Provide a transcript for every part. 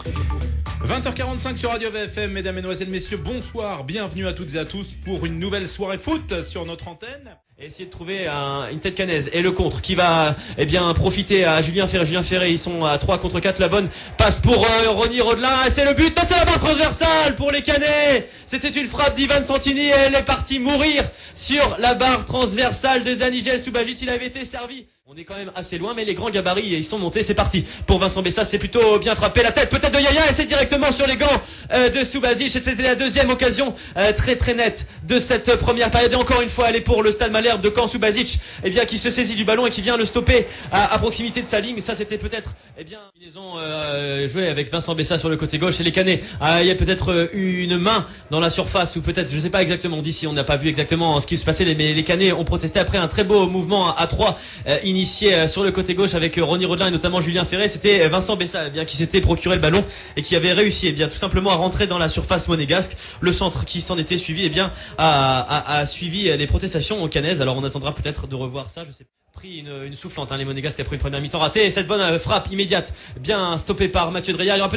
20h45 sur Radio VFM, mesdames, mesdemoiselles, messieurs, bonsoir, bienvenue à toutes et à tous pour une nouvelle soirée foot sur notre antenne. Et essayer de trouver une tête canaise et le contre qui va profiter à Julien Ferré. Julien Ferré, ils sont à 3 contre 4. La bonne passe pour Ronny Rodelin. Et c'est le but. Non, c'est la barre transversale pour les Canets. C'était une frappe d'Ivan Santini et elle est partie mourir sur la barre transversale de Danijel Subasic. Il avait été servi. On est quand même assez loin, mais les grands gabarits, ils sont montés. C'est parti pour Vincent Bessa. C'est plutôt bien frappé. La tête peut-être de Yaya et c'est directement sur les gants de Subasic. Et c'était la deuxième occasion très très nette de cette première période. Et encore une fois, elle est pour le Stade Malherbe de Caen. Subasic, qui se saisit du ballon et qui vient le stopper à proximité de sa ligne. Ça, c'était peut-être, une liaison jouée avec Vincent Bessa sur le côté gauche. Et les Canets, il y a peut-être une main dans la surface ou peut-être, je sais pas exactement. D'ici, on n'a pas vu exactement ce qui se passait. Mais les Canets ont protesté après un très beau mouvement à 3 initié sur le côté gauche avec Ronny Rodelin et notamment Julien Ferré. C'était Vincent Bessa qui s'était procuré le ballon et qui avait réussi tout simplement à rentrer dans la surface monégasque. Le centre qui s'en était suivi a suivi les protestations au Canaises. Alors on attendra peut-être de revoir ça, je sais pas. Pris une soufflante, les Monégasques après une première mi-temps ratée et cette bonne frappe immédiate bien stoppée par Mathieu Dreyer. Il y aura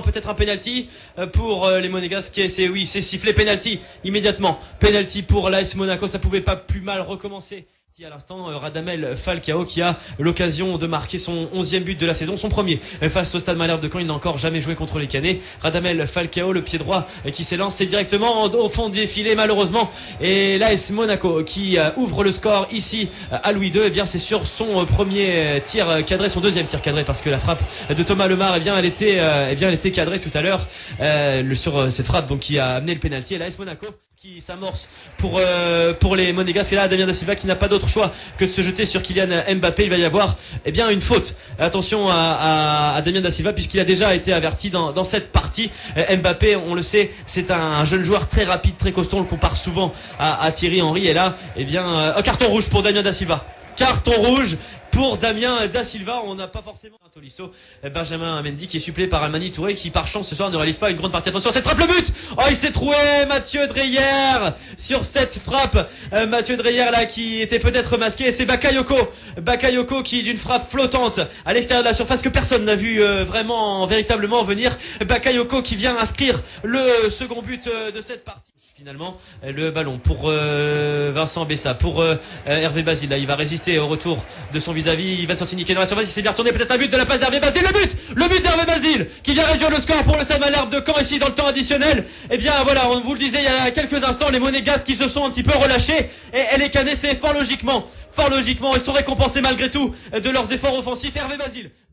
peut-être un penalty pour les Monégasques. C'est sifflé penalty immédiatement. Penalty pour l'AS Monaco, ça pouvait pas plus mal recommencer. À l'instant, Radamel Falcao qui a l'occasion de marquer son 11e but de la saison, son premier face au Stade Malherbe de Caen. Il n'a encore jamais joué contre les Canets. Radamel Falcao, le pied droit qui s'élance, c'est directement au fond du filet malheureusement. Et l'AS Monaco qui ouvre le score ici à Louis II. C'est sur son premier tir cadré, son deuxième tir cadré parce que la frappe de Thomas Lemar, elle était cadrée tout à l'heure sur cette frappe donc qui a amené le pénalty. Et l'AS Monaco qui s'amorce pour les Monégasques. Et là, Damien Da Silva qui n'a pas d'autre choix que de se jeter sur Kylian Mbappé. Il va y avoir une faute. Attention à Damien Da Silva puisqu'il a déjà été averti dans cette partie. Mbappé, on le sait, c'est un jeune joueur très rapide, très costaud. On le compare souvent à Thierry Henry. Et là, carton rouge pour Damien Da Silva. Carton rouge pour Damien Da Silva. On n'a pas forcément un Tolisso. Benjamin Mendy qui est suppléé par Almani Touré qui par chance ce soir ne réalise pas une grande partie. Attention, cette frappe, le but. Oh, il s'est troué Mathieu Dreyer sur cette frappe. Mathieu Dreyer là qui était peut-être masqué. Et c'est Bakayoko qui d'une frappe flottante à l'extérieur de la surface que personne n'a vu véritablement venir. Bakayoko qui vient inscrire le second but de cette partie. Finalement, le ballon pour Vincent Bessa, pour Hervé Basile. Là, il va résister au retour de son vis-à-vis. Ivan Santini qui est dans la surface. Il s'est bien retourné. Peut-être un but de la passe d'Hervé Basile. Le but d'Hervé Basile qui vient réduire le score pour le Stade Malherbe de Caen ici dans le temps additionnel. On vous le disait il y a quelques instants, les Monégasques qui se sont un petit peu relâchés et les Canets, c'est fort logiquement, ils sont récompensés malgré tout de leurs efforts offensifs. Hervé Basile.